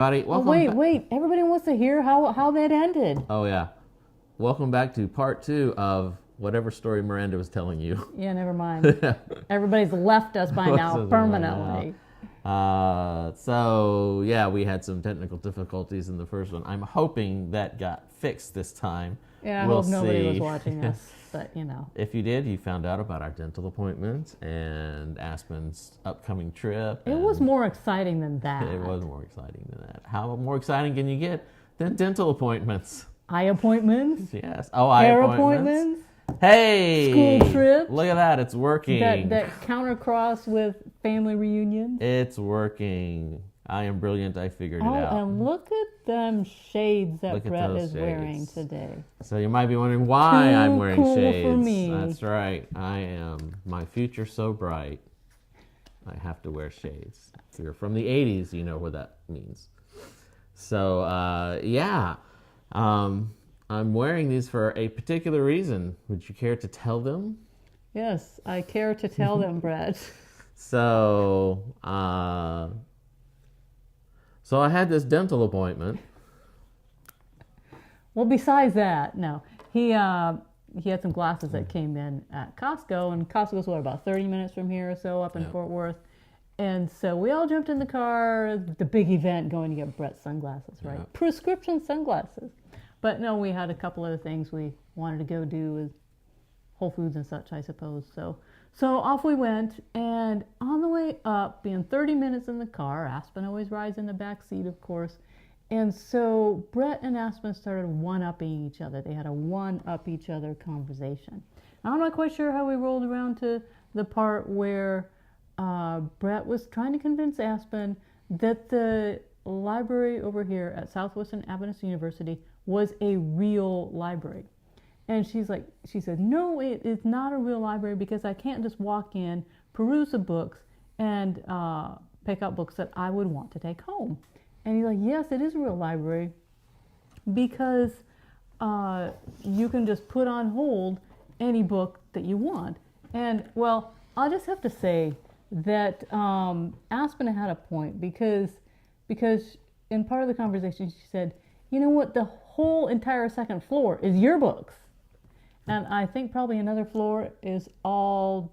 Everybody, Oh, wait. Everybody wants to hear how that ended. Oh yeah, welcome back to part 2 of whatever story Miranda was telling you. Yeah, never mind. Everybody's left us by now permanently. So yeah, we had some technical difficulties in the first one. I'm hoping that got fixed this time. Yeah, I hope nobody was watching us, but you know. If you did, you found out about our dental appointments and Aspen's upcoming trip. It was more exciting than that. It was more exciting than that. How more exciting can you get than dental appointments? Eye appointments? Yes. Oh, eye hair appointments. Hey! School trips. Look at that, it's working. That counter cross with family reunions. It's working. I am brilliant, I figured it out. Oh, and look at them shades that Brett is wearing today. So you might be wondering why I'm wearing cool shades. For me. That's right. I am. My future's so bright. I have to wear shades. If you're from the 80s, you know what that means. So, yeah. I'm wearing these for a particular reason. Would you care to tell them? Yes, I care to tell them, Brett. So I had this dental appointment. Well, besides that, no. He had some glasses that came in at Costco, and Costco's what, about 30 minutes from here or so up in Fort Worth. And so we all jumped in the car, the big event, going to get Brett's sunglasses, right? Yeah. Prescription sunglasses. But no, we had a couple other things we wanted to go do with Whole Foods and such, I suppose. So off we went, and on the way up, being 30 minutes in the car, Aspen always rides in the back seat, of course. And so Brett and Aspen started one-upping each other. They had a one-up each other conversation. Now, I'm not quite sure how we rolled around to the part where Brett was trying to convince Aspen that the library over here at Southwestern Adventist University was a real library. And she said, no, it is not a real library because I can't just walk in, peruse the books, and pick out books that I would want to take home. And he's like, yes, it is a real library because you can just put on hold any book that you want. And, well, I'll just have to say that Aspen had a point because in part of the conversation she said, you know what, the whole entire second floor is your books. And I think probably another floor is all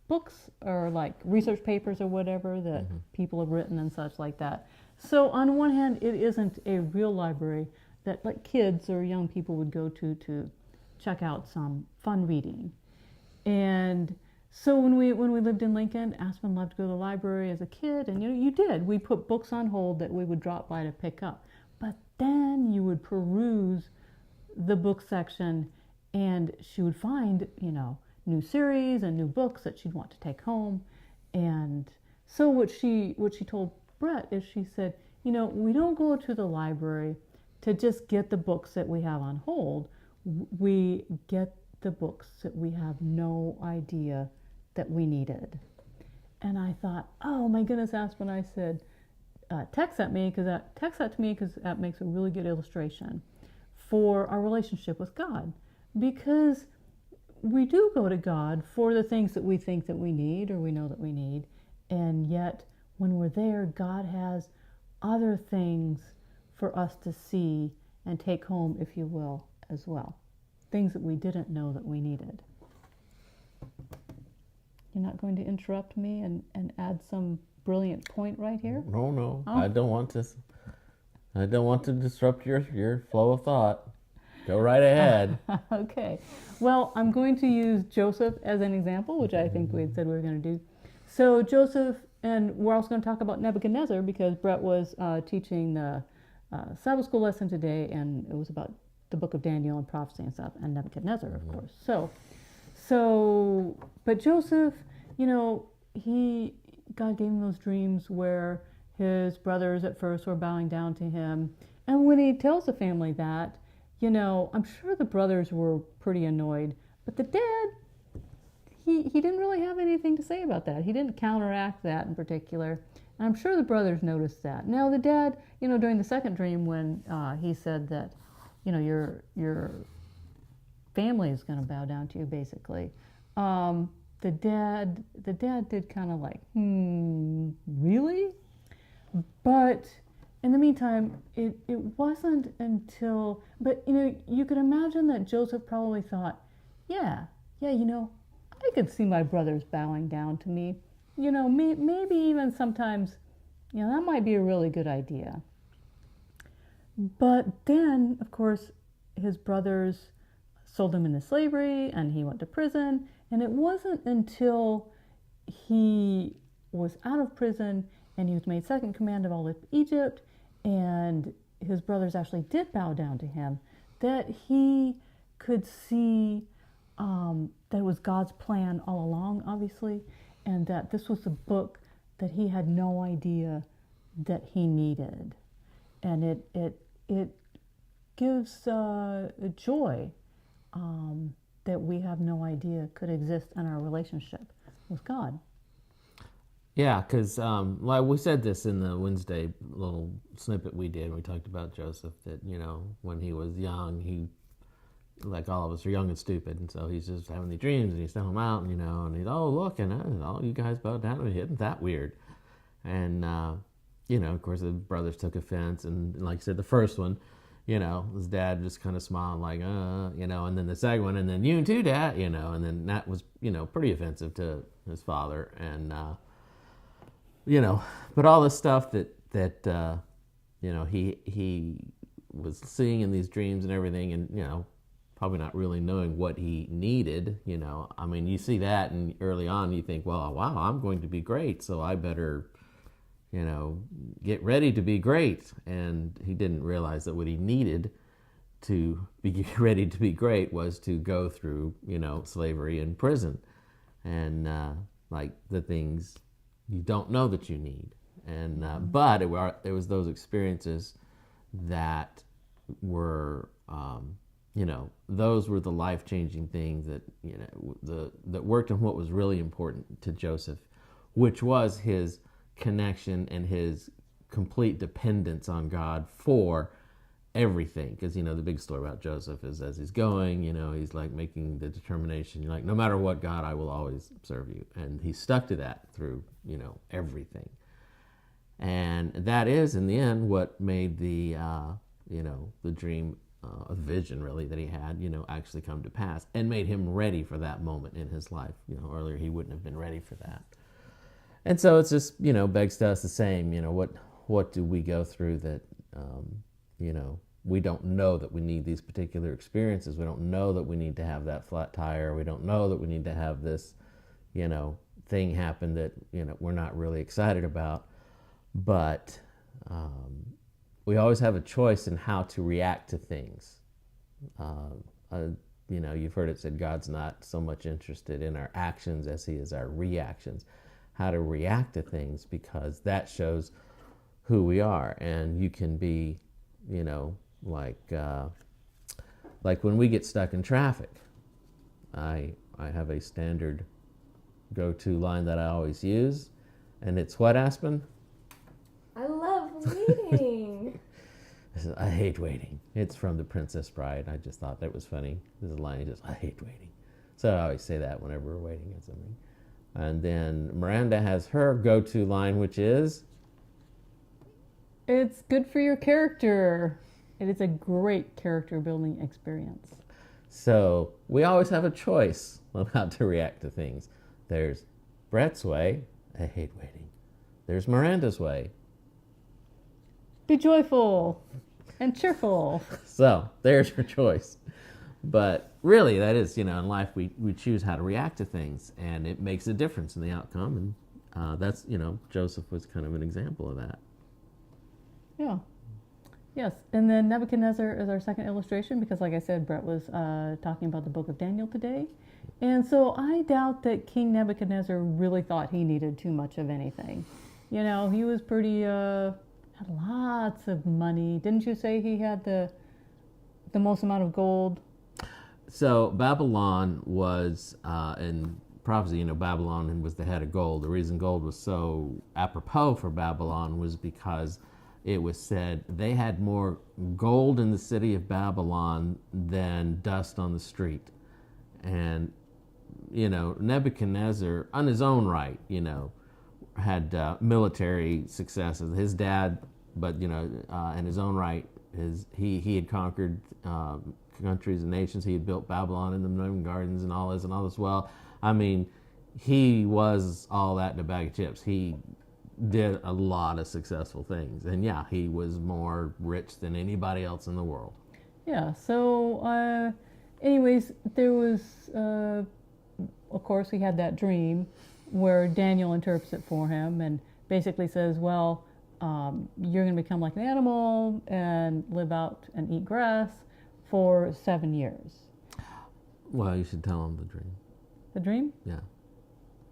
books or like research papers or whatever that people have written and such like that. So on one hand, it isn't a real library that like kids or young people would go to check out some fun reading. And so when we lived in Lincoln, Aspen loved to go to the library as a kid, and you did. We put books on hold that we would drop by to pick up. But then you would peruse the book section, and she would find, new series and new books that she'd want to take home. And so what she told Brett is she said, we don't go to the library to just get the books that we have on hold. We get the books that we have no idea that we needed. And I thought, oh my goodness, Aspen, I said, text that to me because that makes a really good illustration for our relationship with God. Because we do go to God for the things that we think that we need or we know that we need. And yet when we're there, God has other things for us to see and take home, if you will, as well. Things that we didn't know that we needed. You're not going to interrupt me and add some brilliant point right here? No. Oh. I don't want to disrupt your flow of thought. Go right ahead. Okay. Well, I'm going to use Joseph as an example, which I think we had said we were going to do. So Joseph, and we're also going to talk about Nebuchadnezzar because Brett was teaching the Sabbath school lesson today, and it was about the book of Daniel and prophecy and stuff, and Nebuchadnezzar, of course. But Joseph, God gave him those dreams where his brothers at first were bowing down to him. And when he tells the family that, I'm sure the brothers were pretty annoyed. But the dad, he didn't really have anything to say about that. He didn't counteract that in particular. And I'm sure the brothers noticed that. Now the dad, during the second dream when he said that, your family is going to bow down to you, basically. The dad did kind of like, really? But in the meantime, it wasn't until, but you could imagine that Joseph probably thought, yeah, I could see my brothers bowing down to me. Maybe even sometimes, that might be a really good idea. But then, of course, his brothers sold him into slavery and he went to prison. And it wasn't until he was out of prison and he was made second command of all of Egypt, and his brothers actually did bow down to him, that he could see that it was God's plan all along, obviously, and that this was a book that he had no idea that he needed. And it gives joy that we have no idea could exist in our relationship with God. Yeah, because like we said this in the Wednesday little snippet we did. We talked about Joseph, that when he was young, he, like all of us, are young and stupid, and so he's just having these dreams, and he's telling them out, and he's, oh look, and all you guys bow down to me. Isn't that weird? And of course, the brothers took offense, and like I said, the first one, his dad just kind of smiled like, and then the second one, and then you too, Dad, and then that was, pretty offensive to his father, and but all the stuff that he was seeing in these dreams and everything, and probably not really knowing what he needed. I mean, you see that, and early on you think, well, wow, I'm going to be great, so I better get ready to be great. And he didn't realize that what he needed to be ready to be great was to go through slavery and prison, and like the things you don't know that you need. And but it was those experiences that were those were the life-changing things that that worked on what was really important to Joseph, which was his connection and his complete dependence on God for everything. Because the big story about Joseph is, as he's going, he's like making the determination, like, no matter what, God, I will always serve you, and he stuck to that through everything. And that is, in the end, what made the the dream, a vision really that he had, actually come to pass, and made him ready for that moment in his life. Earlier he wouldn't have been ready for that. And so it's just, begs to us the same, what do we go through that, we don't know that we need these particular experiences. We don't know that we need to have that flat tire. We don't know that we need to have this, thing happen that, we're not really excited about. But we always have a choice in how to react to things. You've heard it said God's not so much interested in our actions as he is our reactions. How to react to things, because that shows who we are. And you can be, like when we get stuck in traffic. I have a standard go-to line that I always use, and it's what, Aspen? I love waiting. I hate waiting. It's from The Princess Bride. I just thought that was funny. There's a line, I hate waiting. So I always say that whenever we're waiting at something. And then Miranda has her go-to line, which is, it's good for your character. It is a great character building experience. So we always have a choice on how to react to things. There's Brett's way, I hate waiting. There's Miranda's way, be joyful and cheerful. So there's your choice. But really, that is, in life we choose how to react to things, and it makes a difference in the outcome. And that's, Joseph was kind of an example of that. Yeah. Yes. And then Nebuchadnezzar is our second illustration, because like I said, Brett was talking about the book of Daniel today. And so I doubt that King Nebuchadnezzar really thought he needed too much of anything. He was pretty, had lots of money. Didn't you say he had the most amount of gold? So Babylon was, in prophecy, Babylon was the head of gold. The reason gold was so apropos for Babylon was because it was said they had more gold in the city of Babylon than dust on the street. And, Nebuchadnezzar, on his own right, had military successes. His dad but in his own right, he had conquered countries and nations. He had built Babylon and the Moon Gardens and all this. Well, I mean, he was all that in a bag of chips. He did a lot of successful things, and yeah, he was more rich than anybody else in the world. Yeah. So, anyways, there was, of course, he had that dream where Daniel interprets it for him and basically says, well, you're going to become like an animal and live out and eat grass for 7 years. Well, you should tell him the dream. The dream? Yeah.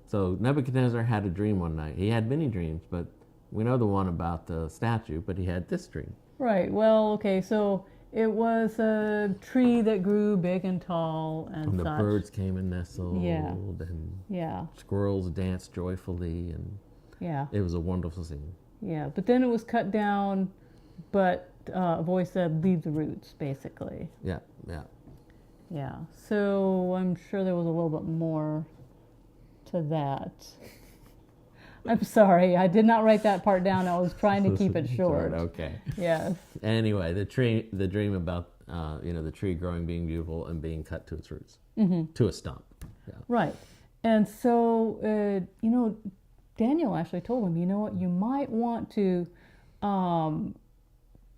So Nebuchadnezzar had a dream one night. He had many dreams, but we know the one about the statue, but he had this dream. Right. Well, okay, so it was a tree that grew big and tall and the such. birds came and nestled, Yeah. and Yeah. squirrels danced joyfully, and Yeah. it was a wonderful scene. Yeah. But then it was cut down, but a voice said, leave the roots, basically. Yeah, yeah. Yeah. So I'm sure there was a little bit more to that. I'm sorry, I did not write that part down. I was trying to keep it short. Okay. Yes. Anyway, the dream about the tree growing, being beautiful, and being cut to its roots, to a stump. Yeah. Right. And so, Daniel actually told him, you know what, you might want to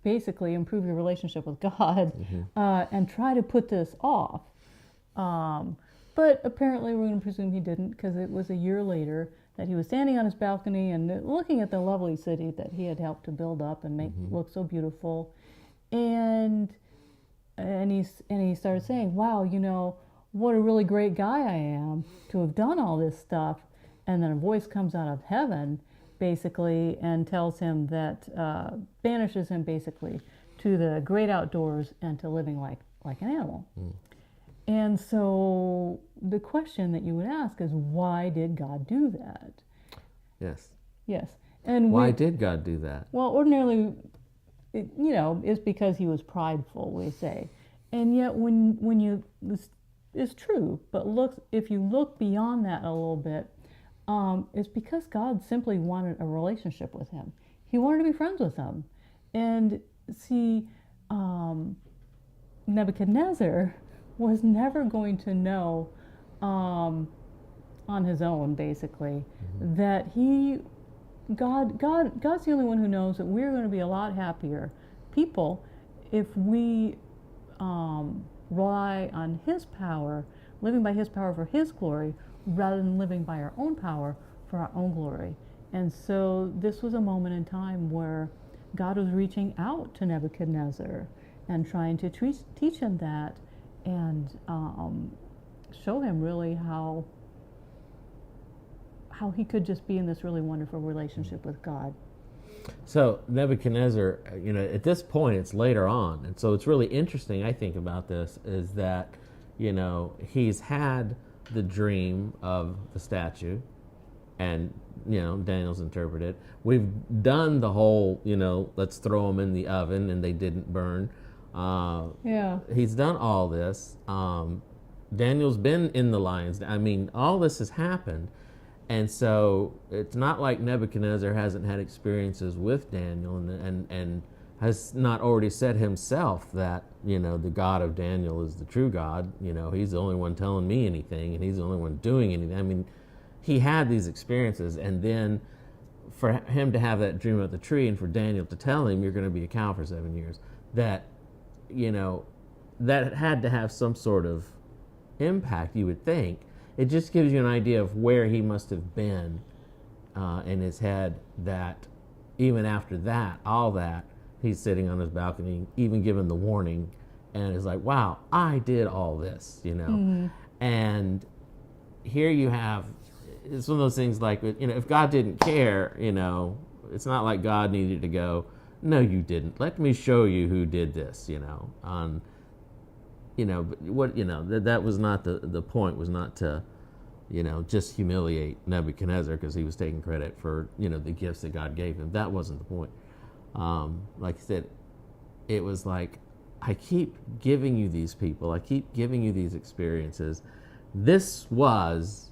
basically improve your relationship with God and try to put this off. But apparently we're going to presume he didn't, because it was a year later that he was standing on his balcony and looking at the lovely city that he had helped to build up and make look so beautiful. And he started saying, wow, what a really great guy I am to have done all this stuff. And then a voice comes out of heaven, basically, and tells him that, banishes him basically to the great outdoors and to living like an animal. And so the question that you would ask is, why did God do that? Yes. Yes. And why did God do that? Well, ordinarily, it's because he was prideful, we say. And yet it's true, but if you look beyond that a little bit, it's because God simply wanted a relationship with him. He wanted to be friends with him. And see, Nebuchadnezzar was never going to know on his own, basically, that God's the only one who knows that we're going to be a lot happier people if we rely on his power, living by his power for his glory, rather than living by our own power for our own glory. And so this was a moment in time where God was reaching out to Nebuchadnezzar and trying to teach him that, and show him really how he could just be in this really wonderful relationship with God. So Nebuchadnezzar, at this point, it's later on, and so it's really interesting, I think, about this is that, he's had the dream of the statue, and Daniel's interpreted. We've done the whole, let's throw them in the oven and they didn't burn. He's done all this. Daniel's been in the lion's den. I mean, all this has happened. And so it's not like Nebuchadnezzar hasn't had experiences with Daniel and has not already said himself that, the God of Daniel is the true God. He's the only one telling me anything, and he's the only one doing anything. I mean, he had these experiences, and then for him to have that dream about the tree and for Daniel to tell him, you're going to be a cow for 7 years, that had to have some sort of impact, you would think. It just gives you an idea of where he must have been in his head, that even after that, all that, he's sitting on his balcony, even given the warning, and is like, wow, I did all this, And here you have, it's one of those things like, if God didn't care, it's not like God needed to go, no, you didn't. Let me show you who did this, but what, that was not the point, was not to, just humiliate Nebuchadnezzar because he was taking credit for, the gifts that God gave him. That wasn't the point. Like I said, it was like, I keep giving you these people, I keep giving you these experiences. This was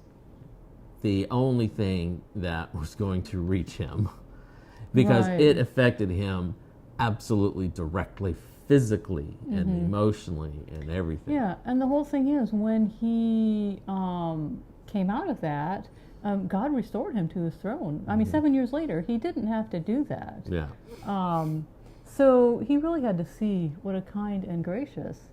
the only thing that was going to reach him. because Right. it affected him absolutely directly, physically and emotionally and everything. Yeah, and the whole thing is when he came out of that, God restored him to his throne. I mean, 7 years later, he didn't have to do that. Yeah. So he really had to see what a kind and gracious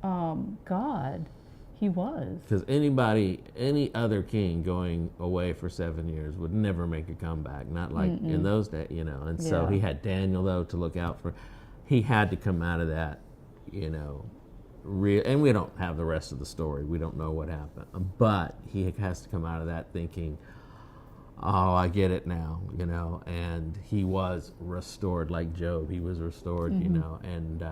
God he was. Because any other king going away for 7 years would never make a comeback. Not like in those days, you know. And so Yeah. he had Daniel, though, to look out for. He had to come out of that, you know, and we don't have the rest of the story. We don't know what happened. But he has to come out of that thinking, oh, I get it now, you know. And he was restored like Job. He was restored, you know. And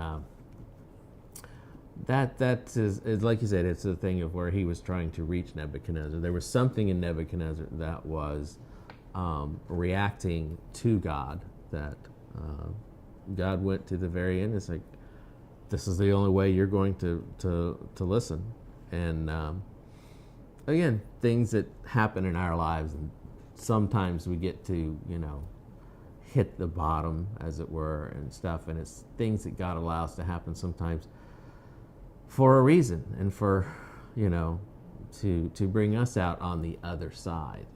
that is like you said, it's a thing of where he was trying to reach Nebuchadnezzar. There was something in Nebuchadnezzar that was reacting to God, that God went to the very end. It's like, this is the only way you're going to listen. And again, things that happen in our lives, and sometimes we get to, you know, hit the bottom, as it were, and stuff. And it's things that God allows to happen sometimes for a reason, and for, you know, to bring us out on the other side.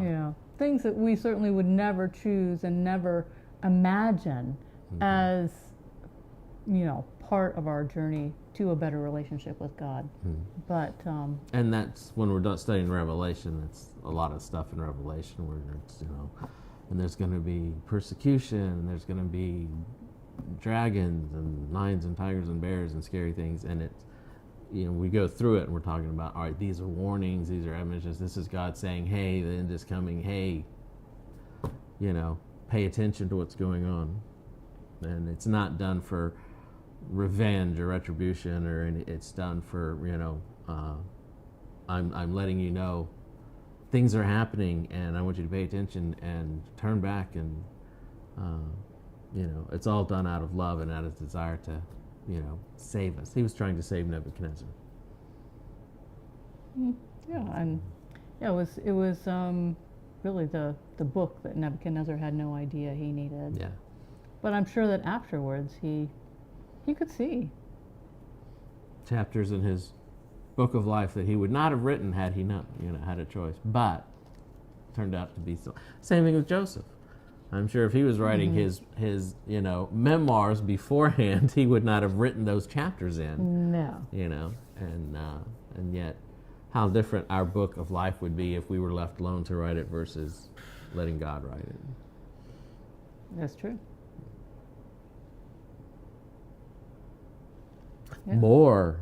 Yeah, things that we certainly would never choose and never imagine as, you know, part of our journey to a better relationship with God. But And that's when we're done studying Revelation. It's a lot of stuff in Revelation where it's, you know, and there's going to be persecution, and there's going to be dragons and lions and tigers and bears and scary things. And it's, you know, we go through it and we're talking about, all right, these are warnings, these are admonitions. This is God saying, hey, the end is coming. Hey, you know, pay attention to what's going on. And it's not done for revenge or retribution or any, it's done for, you know, I'm letting you know things are happening, and I want you to pay attention and turn back. And you know, it's all done out of love and out of desire to, you know, save us. He was trying to save Nebuchadnezzar. yeah, and yeah, it was really the book that Nebuchadnezzar had no idea he needed. Yeah. But I'm sure that afterwards he could see. Chapters in his book of life that he would not have written had he not, you know, had a choice. But turned out to be so. Same thing with Joseph. I'm sure if he was writing his you know, memoirs beforehand, he would not have written those chapters in. No. You know, and yet, how different our book of life would be if we were left alone to write it versus letting God write it. That's true. Yeah. More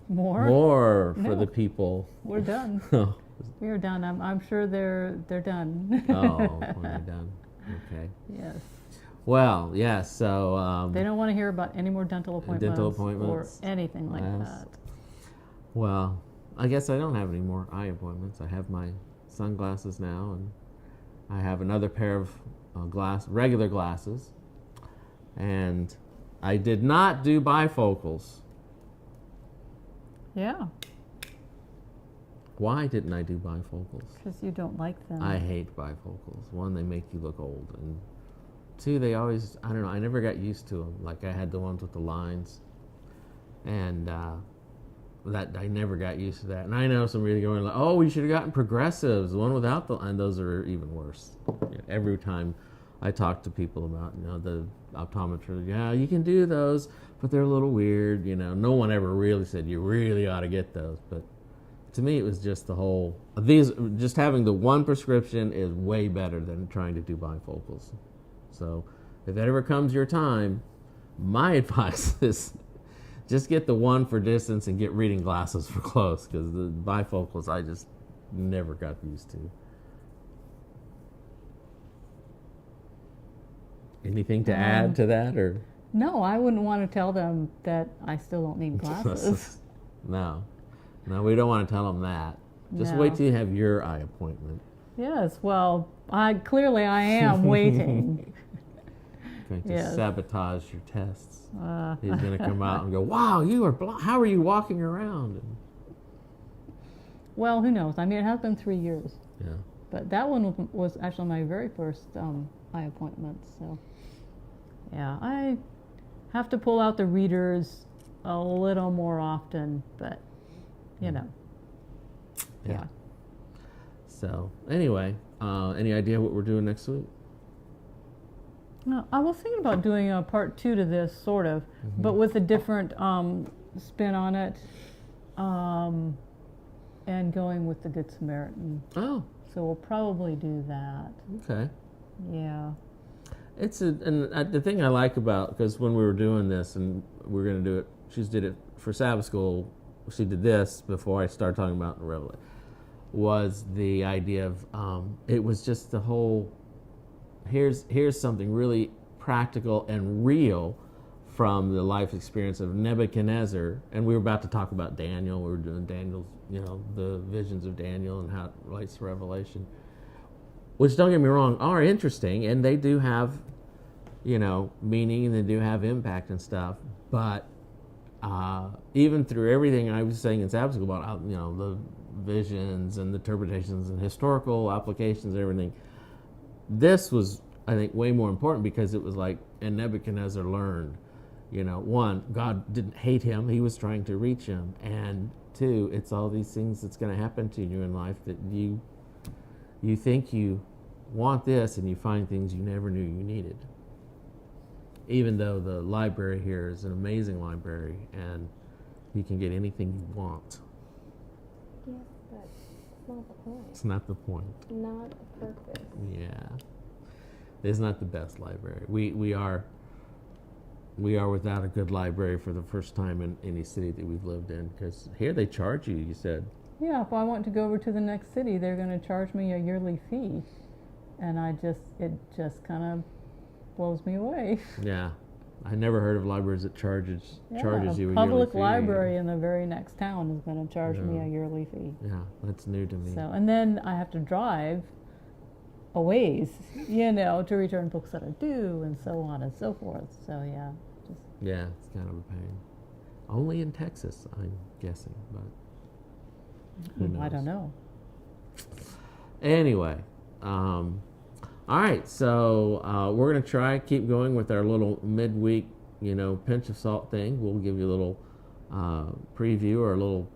More? for No. the people. We're done. Oh, We are done. I'm sure they're done. we're done. Okay. Yes. Well, yeah. So They don't want to hear about any more dental appointments, appointments. or anything like Yes. that. well, I guess I don't have any more eye appointments. I have my sunglasses now, and I have another pair of regular glasses, and I did not do bifocals. Yeah, Why didn't I do bifocals? because you don't like them. I hate bifocals. One, they make you look old, and two, they always, I don't know, I never got used to them. Like, I had the ones with the lines, and that I never got used to that. And I know some really going like, oh, we should have gotten progressives, the one without the, and those are even worse. Every time I talk to people about, you know, the optometrist, yeah, you can do those, but they're a little weird, you know. No one ever really said you really ought to get those, but to me it was just the whole, just having the one prescription is way better than trying to do bifocals. So if it ever comes your time, my advice is just get the one for distance and get reading glasses for close, because the bifocals I just never got used to. Anything to add to that, or? No, I wouldn't want to tell them that I still don't need glasses. No, we don't want to tell them that. Just No. wait till you have your eye appointment. Yes, well, I am waiting. Going to Yes. sabotage your tests. He's going to come out and go, wow, you are how are you walking around? And, Well, who knows? I mean, it has been 3 years. yeah. But that one was actually my very first eye appointment. So, yeah, I have to pull out the readers a little more often, but, you know, yeah. So, anyway, any idea what we're doing next week? No, I was thinking about doing a part 2 to this, sort of, but with a different spin on it, and going with the Good Samaritan. Oh, So we'll probably do that. okay. Yeah. The thing I like about, because when we were doing this and we were going to do it, she did it for Sabbath school. She did this before I started talking about the Revelation. Was the idea of it was just the whole. Here's something really practical and real from the life experience of Nebuchadnezzar, and we were about to talk about Daniel. We were doing Daniel's, the visions of Daniel and how it relates to Revelation, which, don't get me wrong, are interesting, and they do have, meaning, and they do have impact and stuff. But even through everything I was saying in Sabbath school about, the visions and the interpretations and historical applications and everything, this was, I think, way more important because it was like, and Nebuchadnezzar learned, one, God didn't hate him, he was trying to reach him, and two, it's all these things that's going to happen to you in life that you think you want this and you find things you never knew you needed. Even though the library here is an amazing library and you can get anything you want. Yes, but it's not the point. It's not the point. Not the purpose. Yeah. It's not the best library. We are without a good library for the first time in any city that we've lived in, because here they charge you, you said. Yeah, if I want to go over to the next city, they're going to charge me a yearly fee. And it just kind of blows me away. Yeah. I never heard of libraries that charges you a yearly fee. A public library in the very next town is going to charge me a yearly fee. Yeah, that's new to me. So, and then I have to drive a ways, to return books that are due and so on and so forth. So, yeah. Yeah, it's kind of a pain. Only in Texas, I'm guessing, but who knows? I don't know. Anyway, all right, so we're going to keep going with our little midweek, pinch of salt thing. We'll give you a little preview or a little,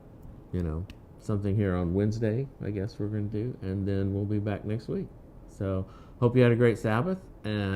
something here on Wednesday, I guess we're going to do, and then we'll be back next week. So hope you had a great Sabbath, and